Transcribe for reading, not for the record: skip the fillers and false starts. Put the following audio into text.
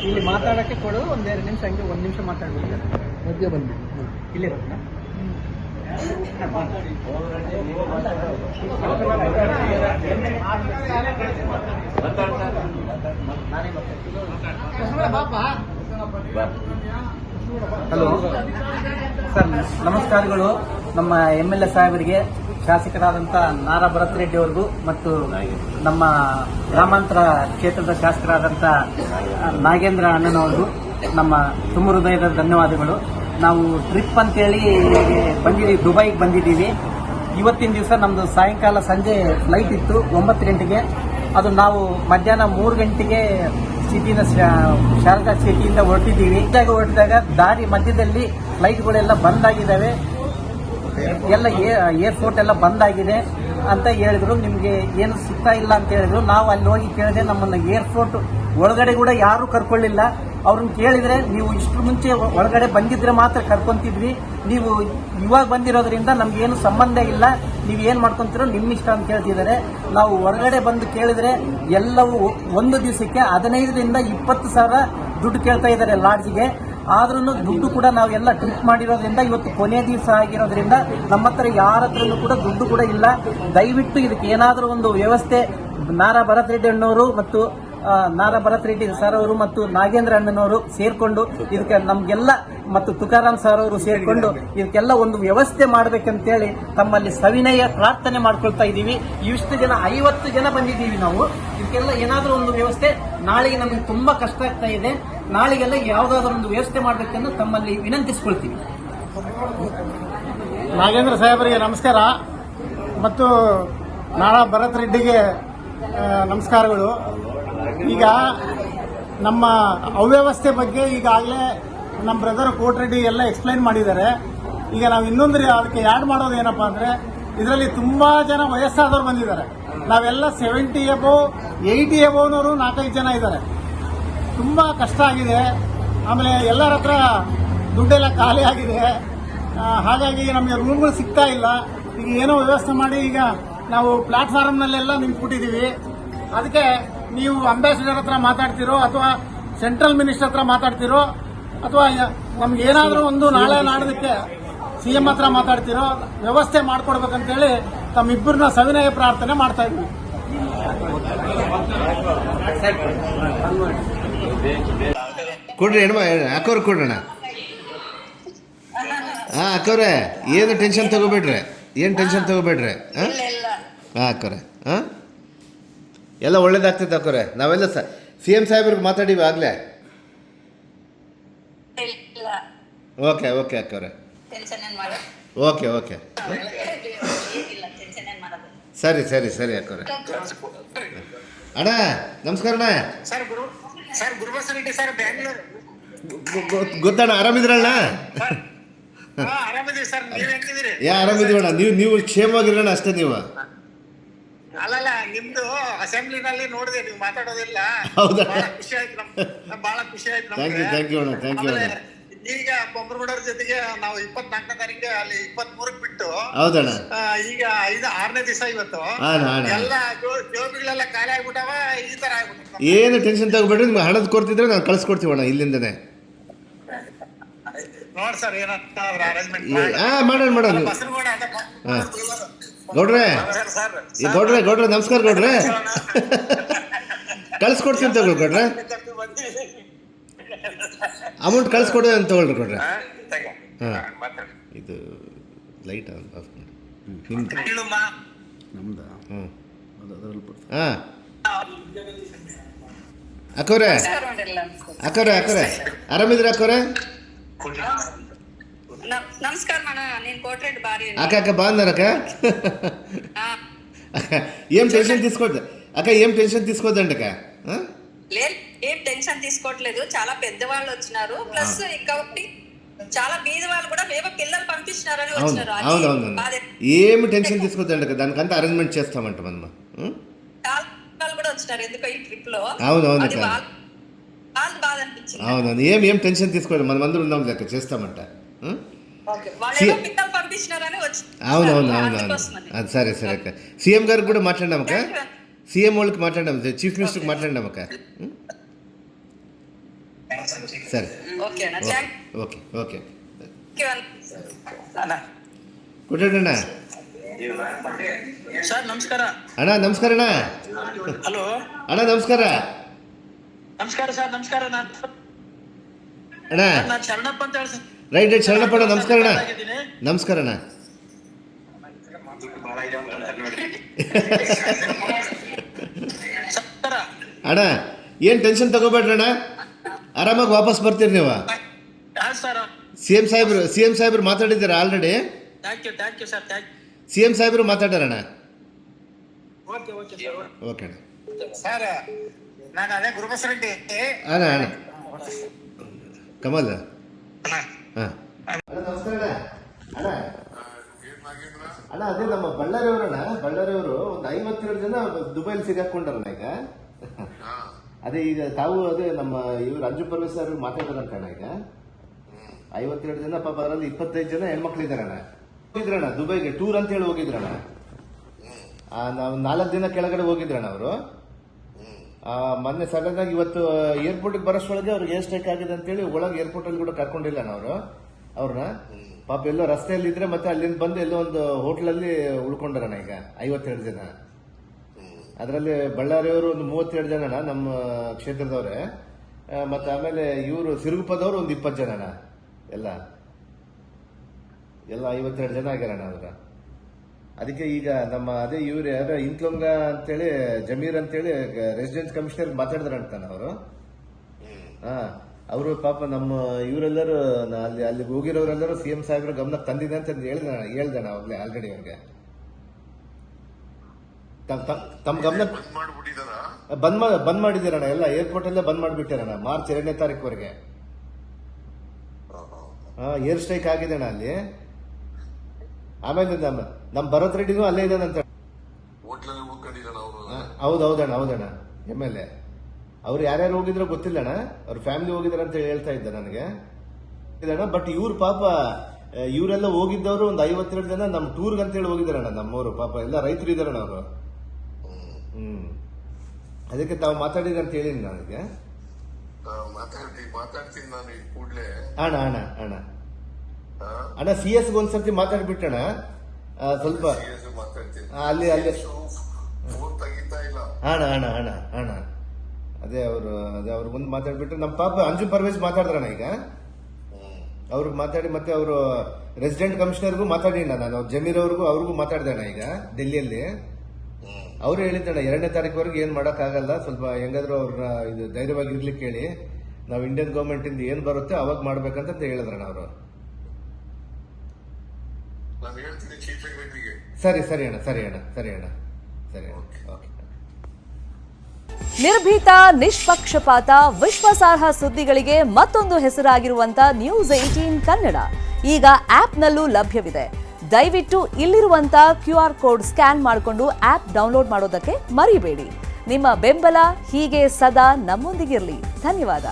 ಇಲ್ಲಿ ಮಾತಾಡಕ್ಕೆ ಕೊಡು, ಒಂದೆರಡು ನಿಮಿಷ ಹಂಗೆ ಒಂದು ನಿಮಿಷ ಮಾತಾಡ್ಬಿಡ್ತಾರೆ. ಮಧ್ಯೆ ಬಂದ್ಬಿಟ್ಟು ಇಲ್ಲೇ ಬರ್ತಾ ಹಲೋ ಸರ್, ನಮಸ್ಕಾರಗಳು. ನಮ್ಮ MLA ಸಾಹೇಬರಿಗೆ, ಶಾಸಕರಾದಂಥ ನಾರಾ ಭರತ್ ರೆಡ್ಡಿ ಅವ್ರಿಗೂ ಮತ್ತು ನಮ್ಮ ಗ್ರಾಮಾಂತರ ಕ್ಷೇತ್ರದ ಶಾಸಕರಾದಂಥ ನಾಗೇಂದ್ರ ಅಣ್ಣನವ್ರಿಗೂ ನಮ್ಮ ತುಂಬ ಹೃದಯದ ಧನ್ಯವಾದಗಳು. ನಾವು ಟ್ರಿಪ್ ಅಂತೇಳಿ ಬಂದಿದ್ದೀವಿ, ದುಬೈಗೆ ಬಂದಿದ್ದೀವಿ. ಇವತ್ತಿನ ದಿವಸ ನಮ್ಮದು ಸಾಯಂಕಾಲ ಸಂಜೆ ಫ್ಲೈಟ್ ಇತ್ತು 9 ಗಂಟೆಗೆ. ಅದು ನಾವು ಮಧ್ಯಾಹ್ನ 3 ಗಂಟೆಗೆ ಸಿಟಿನ ಶಾರದಾ ಸಿಟಿಯಿಂದ ಹೊರಟಿದಾಗ ದಾರಿ ಮಧ್ಯದಲ್ಲಿ ಫ್ಲೈಟ್ಗಳೆಲ್ಲ ಬಂದಾಗಿದ್ದಾವೆ, ಎಲ್ಲ ಏರ್ಪೋರ್ಟ್ ಎಲ್ಲ ಬಂದಾಗಿದೆ ಅಂತ ಹೇಳಿದ್ರು. ನಿಮಗೆ ಏನು ಸಿಗ್ತಾ ಇಲ್ಲ ಅಂತ ಹೇಳಿದ್ರು. ನಾವು ಅಲ್ಲಿ ಹೋಗಿ ಕೇಳಿದೆ, ನಮ್ಮನ್ನು ಏರ್ಪೋರ್ಟ್ ಒಳಗಡೆ ಕೂಡ ಯಾರೂ ಕರ್ಕೊಳ್ಳಿಲ್ಲ. ಅವ್ರನ್ನ ಕೇಳಿದ್ರೆ, ನೀವು ಇಷ್ಟರ ಮುಂಚೆ ಒಳಗಡೆ ಬಂದಿದ್ರೆ ಮಾತ್ರ ಕರ್ಕೊಂತಿದ್ವಿ, ನೀವು ಇವಾಗ ಬಂದಿರೋದ್ರಿಂದ ನಮ್ಗೇನು ಸಂಬಂಧ ಇಲ್ಲ, ನೀವು ಏನು ಮಾಡ್ಕೊಂತೀರೋ ನಿಮ್ಮ ಇಷ್ಟ ಅಂತ ಹೇಳ್ತಿದ್ದಾರೆ. ನಾವು ಹೊರಗಡೆ ಬಂದು ಕೇಳಿದ್ರೆ ಎಲ್ಲವೂ ಒಂದು ದಿವಸಕ್ಕೆ 15ರಿಂದ 20 ಸಾವಿರ ದುಡ್ಡು ಕೇಳ್ತಾ ಇದ್ದಾರೆ ಲಾಡ್ಜ್ಗೆ. ಆದ್ರೂ ದುಡ್ಡು ಕೂಡ ನಾವೆಲ್ಲ ಟ್ರಿಪ್ ಮಾಡಿರೋದ್ರಿಂದ ಇವತ್ತು ಕೊನೆ ದಿವಸ ಆಗಿರೋದ್ರಿಂದ ನಮ್ಮ ಹತ್ರ ಯಾರ ಹತ್ರನೂ ಕೂಡ ದುಡ್ಡು ಕೂಡ ಇಲ್ಲ. ದಯವಿಟ್ಟು ಇದಕ್ಕೆ ಏನಾದರೂ ಒಂದು ವ್ಯವಸ್ಥೆ ನಾರಾ ಭರತ್ ರೆಡ್ಡಿ ಅಣ್ಣವರು ಮತ್ತು ನಾರಾ ಭರತ್ ರೆಡ್ಡಿ ಸರ್ ಅವರು ಮತ್ತು ನಾಗೇಂದ್ರ ಅಣ್ಣನವರು ಸೇರ್ಕೊಂಡು ಇದಕ್ಕೆ ನಮ್ಗೆಲ್ಲ ಮತ್ತು ತುಕಾರಾಮ್ ಸರ್ ಅವರು ಸೇರ್ಕೊಂಡು ಇದಕ್ಕೆಲ್ಲ ಒಂದು ವ್ಯವಸ್ಥೆ ಮಾಡಬೇಕಂತೇಳಿ ತಮ್ಮಲ್ಲಿ ಸವಿನಯ ಪ್ರಾರ್ಥನೆ ಮಾಡ್ಕೊಳ್ತಾ ಇದ್ದೀವಿ. ಇಷ್ಟು ಜನ 50 ಜನ ಬಂದಿದ್ದೀವಿ ನಾವು. ಇದಕ್ಕೆಲ್ಲ ಏನಾದರೂ ಒಂದು ವ್ಯವಸ್ಥೆ, ನಾಳೆಗೆ ನಮಗೆ ತುಂಬಾ ಕಷ್ಟ ಆಗ್ತಾ ಇದೆ, ನಾಳೆಗೆಲ್ಲ ಯಾವುದಾದ್ರೂ ಒಂದು ವ್ಯವಸ್ಥೆ ಮಾಡಬೇಕೆಂದು ತಮ್ಮಲ್ಲಿ ವಿನಂತಿಸಿಕೊಳ್ತೀವಿ. ನಾಗೇಂದ್ರ ಸಾಹೇಬರಿಗೆ ನಮಸ್ಕಾರ ಮತ್ತು ನಾರಾ ಭರತ್ ರೆಡ್ಡಿಗೆ ನಮಸ್ಕಾರಗಳು. ಈಗ ನಮ್ಮ ಅವ್ಯವಸ್ಥೆ ಬಗ್ಗೆ ಈಗಾಗಲೇ ನಮ್ಮ ಬ್ರದರ್ ಕೋಟ್ರೆಡ್ಡಿ ಎಲ್ಲ ಎಕ್ಸ್ಪ್ಲೈನ್ ಮಾಡಿದ್ದಾರೆ. ಈಗ ನಾವು ಇನ್ನೊಂದು ಅದಕ್ಕೆ ಆ್ಯಡ್ ಮಾಡೋದು ಏನಪ್ಪಾ ಅಂದ್ರೆ, ಇದರಲ್ಲಿ ತುಂಬಾ ಜನ ವಯಸ್ಸಾದವರು ಬಂದಿದ್ದಾರೆ. ನಾವೆಲ್ಲ 70 ಎಬೋವ್ 80 ಎಬೋವ್ನವರು 4-5 ಜನ ಇದ್ದಾರೆ. ತುಂಬಾ ಕಷ್ಟ ಆಗಿದೆ. ಆಮೇಲೆ ಎಲ್ಲರ ಹತ್ರ ದುಡ್ಡೆಲ್ಲ ಖಾಲಿ ಆಗಿದೆ. ಹಾಗಾಗಿ ನಮಗೆ ರೂಮ್ಗಳು ಸಿಗ್ತಾ ಇಲ್ಲ. ಈಗ ಏನೋ ವ್ಯವಸ್ಥೆ ಮಾಡಿ ಈಗ ನಾವು ಪ್ಲಾಟ್ಫಾರ್ಮ್ನಲ್ಲೆಲ್ಲ ನಿಂತ್ಬಿಟ್ಟಿದ್ದೀವಿ. ಅದಕ್ಕೆ ನೀವು ಅಂಬಾಸಿಡರ್ ಹತ್ರ ಮಾತಾಡ್ತಿರೋ ಅಥವಾ ಸೆಂಟ್ರಲ್ ಮಿನಿಸ್ಟರ್ ಹತ್ರ ಮಾತಾಡ್ತಿರೋ ಅಥವಾ ನಮ್ಗೆ ಏನಾದರೂ ಒಂದು ನಾಳೆ ನಾಡೋದಕ್ಕೆ CM ಹತ್ರ ಮಾತಾಡ್ತಿರೋ ವ್ಯವಸ್ಥೆ ಮಾಡ್ಕೊಡ್ಬೇಕಂತೇಳಿ ತಮ್ಮಿಬ್ಬರನ್ನ ಸವಿನಯ ಪ್ರಾರ್ಥನೆ ಮಾಡ್ತಾ ಇದ್ವಿ. ಕೊಡ್ರಿ ಹೆಣ್ಮ ಅಕ್ಕವ್ರು ಕೊಡ್ರಣ. ಅಕ್ಕವ್ರೆ, ಏನು ಟೆನ್ಷನ್ ತಗೋಬೇಡ್ರಿ, ಅಕ್ಕವ್ರೆ. ಎಲ್ಲ ಒಳ್ಳೇದಾಗ್ತೈತೆ ಅಕ್ಕವ್ರೆ. ನಾವೆಲ್ಲ CM ಸಾಹೇಬ್ರಿಗೆ ಮಾತಾಡೀವಿ ಆಗಲೇ. ಓಕೆ ಅಕ್ಕವ್ರೆ, ಓಕೆ ಸರಿ ಅಕ್ಕವ್ರೆ. ಅಣ್ಣ ನಮಸ್ಕಾರ ಅಣ್ಣ. ಗೊತ್ತಣ್ಣ, ಆರಾಮಿದ್ರಣ್ಣ? ಆರಾಮಿದೀವಣ್ಣ. ನೀವು ಕ್ಷೇಮವಾಗಿರೋಣ ಅಷ್ಟೇ. ನೀವು ಅಲ್ಲಲ್ಲ, ನಿಮ್ದು ಅಸೆಂಬ್ಲಿನಲ್ಲಿ ನೋಡಿದೆ, ನೀವು ಮಾತಾಡೋದಿಲ್ಲ. ಹೌದಾ? ಬಹಳ ಖುಷಿ ಆಯ್ತು. ಥ್ಯಾಂಕ್ ಯು ಅಣ್ಣ. ಈಗ ಬೊಮ್ಮರಗೌಡರ ಜೊತೆಗೆ ನಾವು 24ನೇ ತಾರೀಕಿಗೆ ಅಲ್ಲಿ 23ಕ್ಕೆ ಬಿಟ್ಟು, ಹೌದಣ್ಣ, ಈಗ 6ನೇ ದಿವಸ ಇವತ್ತು. ಎಲ್ಲ ಜೋಬಿಗಳೆಲ್ಲ ಖಾಲಿ ಆಗ್ಬಿಟ್ಟವ, ಈ ತರ ಆಗ್ಬಿಟ್ಟು. ಏನು ಟೆನ್ಷನ್ ತಗೋಬೇಡ್ರಿ, ನಿಮ್ಗೆ ಹಣದ ಕೊಡ್ತಿದ್ರೆ ನಾವು ಕಳ್ಸಿಕೊಡ್ತೀವಣ್ಣ ಇಲ್ಲಿಂದನೇ. ನೋಡ್ ಸರ್, ಏನಾದ್ರು ಅರೇಂಜ್ಮೆಂಟ್ ಮಾಡೋಣ. ಗೌಡ್ರೆ ನಮಸ್ಕಾರ ಗೌಡ್ರೆ. ಕಳ್ಸಿಕೊಡ್ತೀನಿ ತಗೊಳ್ಳಿ ಗೌಡ್ರೆ, ಅಮೌಂಟ್ ಕಳ್ಸಿಕೊಡಿ ಅಂತ ತಗೊಳ್ರಿ ಗೌಡ್ರೆ. ಇದು ಲೈಟ್ ಆಫ್ ಮಾಡಿ ನಮ್ದು. ಅಕ್ಕವ್ರೆ ಆರಾಮಿದ್ರಿ ಅಕ್ಕವ್ರೆ? ನಮಸ್ಕಾರ ಅಕ್ಕ ಬಾಂದರಕ್ಕ. ఏం టెన్షన్ తీసుకోవద్దు అక్క, ఏం టెన్షన్ తీసుకోవద్దండి అక్క. ఏం టెన్షన్ తీసుకోవట్లేదు. చాలా పెద్దవాళ్ళు వచ్చినారు, ప్లస్ ఇంకొకటి చాలా బీద వాళ్ళు కూడా వేవ పిల్లలు పంపించినారని వచ్చినారు. అవునవును, ఏమి టెన్షన్ తీసుకోవద్దండి అక్క, దానికంతా అరేంజ్మెంట్ చేస్తామంట మనం. చాలా కూడా వచ్చినారు ఎందుకో ఈ ట్రిప్ లో. అవునవును, చాలా బాధ అనిపించింది. అవునవును, ఏం టెన్షన్ తీసుకోండి, మనం అందరం ఉన్నాం లెక్క చేస్తామంట. వాళ్ళేమో పిల్లలు పంపించినారని వచ్చి అవునవును, అందుకోసమని. అది సరే అక్క. సీఎం గారికి కూడా మాట్లాడినాం అక్క, Thank you. సీఎం వాళ్ళకి మాట్లాడినాం, చీఫ్ మినిస్టర్కి మాట్లాడినాం అక్క. సరే, ఓకే అన్న, థ్యాంక్ ఓకే యూ ಅಣ್ಣ ಕೊಟ್ಟಣ್ಣ. ಸರ್ ನಮಸ್ಕಾರ. ಅಣ್ಣ ನಮಸ್ಕಾರ ಅಣ್ಣ. ಹಲೋ ಅಣ್ಣ ನಮಸ್ಕಾರ. ನಮಸ್ಕಾರ ಸರ್. ನಮಸ್ಕಾರ. ಅಣ್ಣ ನಾನು ಶರಣಪ್ಪ ಅಂತ ಹೇಳಿ ಸರ್. ರೈಟ್ ಶರಣಪ್ಪ ಅಣ್ಣ. ನಮಸ್ಕಾರ ಅಣ್ಣ. ನಮಸ್ಕಾರ ಅಣ್ಣ. ಸರ್ ಅಣ್ಣ ಏನು ಟೆನ್ಷನ್ ತಗೋಬೇಡ್ರಿ ಅಣ್ಣ, ಆರಾಮಾಗಿ ವಾಪಸ್ ಬರ್ತೀರಿ ನೀವು. ಹಾಂ ಸರ್. ಸಿ ಎಂ ಸಾಹೇಬ್ರು ಮಾತಾಡಿದ್ದೀರಾ already? Thank you sir. Thank you. C M ಸಾಹೇಬ್ರು ಮಾತಾಡೋಣ. Okay sir. ಓಕೆ ಅಣ್ಣ. ಸರ್ ನಾನು ಅದೇ ಗುರುಬಸರೆಡ್ಡಿ. ಅಣ್ಣ ಕಮಲ್. ಅಣ್ಣ ಹಾಂ ನಮಸ್ಕಾರ ಅಣ್ಣ. ಅಣ್ಣ ಅದೇ ನಮ್ಮ ಬಳ್ಳಾರಿಯವರು ಒಂದು 52 ಜನ ದುಬೈಲಿ ಸಿಗಾಕೊಂಡಾರಣ್ಣ ಈಗ. ಅದೇ ಈಗ ತಾವು ಅದೇ ನಮ್ಮ ಇವರು ಅಂಜು ಪರ್ವೇಶ್ ಅವ್ರಿಗೆ ಮಾತಾಡೋದಂತ ಅಣ್ಣ. ಈಗ 52 ಜನ ಪಾಪ, ಅದರಲ್ಲಿ 25 ಜನ ಹೆಣ್ಮಕ್ಳು ಇದ್ದಾರಣ್ಣ. ಹೋಗಿದ್ರಣ್ಣ ದುಬೈಗೆ ಟೂರ್ ಅಂತ ಹೇಳಿ ಹೋಗಿದ್ರಣ್ಣ. ನಾವು 4 ದಿನ ಕೆಳಗಡೆ ಹೋಗಿದ್ರಣ್ಣ ಅವರು. ಮೊನ್ನೆ ಸಡನ್ ಆಗಿ ಇವತ್ತು ಏರ್ಪೋರ್ಟ್ಗೆ ಬರೋಷ್ಟೊಳಗೆ ಅವ್ರಿಗೆ ಏರ್ ಸ್ಟ್ರೈಕ್ ಆಗಿದೆ ಅಂತೇಳಿ ಒಳಗೆ ಏರ್ಪೋರ್ಟ್ ಅಲ್ಲಿ ಕೂಡ ಕರ್ಕೊಂಡಿಲ್ಲ ಅವ್ರನ್ನ. ಪಾಪ ಎಲ್ಲೋ ರಸ್ತೆಯಲ್ಲಿ ಇದ್ರೆ ಮತ್ತೆ ಅಲ್ಲಿಂದ ಬಂದು ಎಲ್ಲೋ ಒಂದು ಹೋಟ್ಲಲ್ಲಿ ಉಳ್ಕೊಂಡಾರಣ್ಣ ಈಗ 52 ಜನ. ಅದರಲ್ಲಿ ಬಳ್ಳಾರಿಯವರು ಒಂದು 37 ಜನ ನಮ್ಮ ಕ್ಷೇತ್ರದವ್ರೆ, ಮತ್ತೆ ಆಮೇಲೆ ಇವರು ಸಿರುಗುಪ್ಪದವ್ರು ಒಂದು 20 ಜನ ಎಲ್ಲ 52 ಜನ ಆಗ್ಯಾರಣ್ಣ ಅವ್ರ. ಅದಕ್ಕೆ ಈಗ ನಮ್ಮ ಅದೇ ಇವ್ರು ಯಾರ ಇಂತ್ಲೊಂಗ ಅಂತೇಳಿ ಜಮೀರ್ ಅಂತೇಳಿ ರೆಸಿಡೆನ್ಸ್ ಕಮಿಷನರ್ ಮಾತಾಡಿದ್ರಂತಾನ ಅವರು. ಅವರು ಪಾಪ ನಮ್ಮ ಇವರೆಲ್ಲರೂ ಅಲ್ಲಿಗೆ ಹೋಗಿರೋರೆಲ್ಲರೂ ಸಿ ಎಂ ಸಾಹೇಬ್ರ ಗಮನಕ್ಕೆ ತಂದಿದೆ ಅಂತ ಹೇಳ್ದಣ ಅವಾಗಲೇ ಆಲ್ರೆಡಿ ಅವ್ರಿಗೆ. ತಮ್ಮ ಗಮನ ಬಂದ್ ಮಾಡಿದ್ದೀರಣ್ಣ, ಎಲ್ಲ ಏರ್ಪೋರ್ಟ್ ಅಲ್ಲೇ ಬಂದ್ ಮಾಡಿಬಿಟ್ಟಿರಣ್ಣ ಮಾರ್ಚ್ 2ನೇ ತಾರೀಕುವರೆಗೆ. ಏರ್ ಸ್ಟ್ರೈಕ್ ಆಗಿದೆ ಅಣ್ಣ ಅಲ್ಲಿ. ಆಮೇಲೆ ನಮ್ಮ ಭರತ್ ರೆಡ್ಡಿನೂ ಅಲ್ಲೇ ಇದ್ದಾನಂತ. ಹೌದಣ್ಣ MLA ಅವ್ರು ಯಾರ್ಯಾರು ಹೋಗಿದ್ರೋ ಗೊತ್ತಿಲ್ಲಣ್ಣ, ಅವ್ರ ಫ್ಯಾಮಿಲಿ ಹೋಗಿದಾರ ಅಂತ ಹೇಳ್ತಾ ಇದ್ದ ನನಗೆ. ಬಟ್ ಇವ್ರು ಪಾಪ ಇವರೆಲ್ಲ ಹೋಗಿದ್ದವರು ಒಂದು 52 ಜನ ನಮ್ಮ ಟೂರ್ಗೆ ಅಂತೇಳಿ ಹೋಗಿದಾರಣ್ಣ. ನಮ್ಮವರು ಪಾಪ ಎಲ್ಲ ರೈತರು ಇದಾರಣ್ಣ ಅವರು. ಅದಕ್ಕೆ ತಾವು ಮಾತಾಡಿದ ಅಂತ ಹೇಳಿನಿ ನನಗೆ. ಅಣ್ಣ CS ಒಂದ್ಸರ್ತಿ ಮಾತಾಡ್ಬಿಟ್ಟಣ ಸ್ವಲ್ಪ ಅಲ್ಲಿ ಅಣ್ಣ ಅದೇ ಅವ್ರು ಮುಂದೆ ಮಾತಾಡ್ಬಿಟ್ರೆ ನಮ್ಮ ಪಾಪ ಅಂಜು ಪರ್ವೇಶ್ ಮಾತಾಡಿದ್ರಣ್ಣ ಈಗ. ಅವ್ರಿಗೆ ಮಾತಾಡಿ ಮತ್ತೆ ಅವರು ರೆಸಿಡೆಂಟ್ ಕಮಿಷನರ್ಗೂ ಮಾತಾಡಿಣ್ಣ ನಾನು, ಜಮೀರ್ ಅವ್ರಿಗೂ ಮಾತಾಡ್ದೆ ಅಣ್ಣ ಈಗ ಡೆಲ್ಲಿಯಲ್ಲಿ. ಅವ್ರು ಹೇಳಿದ್ದಣ್ಣ 2ನೇ ತಾರೀಕುವರೆಗೆ ಏನ್ ಮಾಡಕ್ಕಾಗಲ್ಲ, ಸ್ವಲ್ಪ ಹೆಂಗಾದ್ರೂ ಅವ್ರನ್ನ ಇದು ಧೈರ್ಯವಾಗಿ ಇರ್ಲಿಕ್ಕೆ ಹೇಳಿ, ನಾವು ಇಂಡಿಯನ್ ಗವರ್ಮೆಂಟ್ ಇಂದ ಏನ್ ಬರುತ್ತೆ ಅವಾಗ ಮಾಡ್ಬೇಕಂತ ಹೇಳಿದ್ರಣ್ಣ ಅವರು. ಸರಿ ಅಣ್ಣ. ಓಕೆ. ನಿರ್ಭೀತ, ನಿಷ್ಪಕ್ಷಪಾತ, ವಿಶ್ವಾಸಾರ್ಹ ಸುದ್ದಿಗಳಿಗೆ ಮತ್ತೊಂದು ಹೆಸರಾಗಿರುವಂತ ನ್ಯೂಸ್ 18 ಕನ್ನಡ ಈಗ ಆಪ್ನಲ್ಲೂ ಲಭ್ಯವಿದೆ. ದಯವಿಟ್ಟು ಇಲ್ಲಿರುವಂತ QR ಕೋಡ್ ಸ್ಕ್ಯಾನ್ ಮಾಡಿಕೊಂಡು ಆಪ್ ಡೌನ್ಲೋಡ್ ಮಾಡೋದಕ್ಕೆ ಮರಿಬೇಡಿ. ನಿಮ್ಮ ಬೆಂಬಲ ಹೀಗೆ ಸದಾ ನಮ್ಮೊಂದಿಗಿರಲಿ. ಧನ್ಯವಾದ.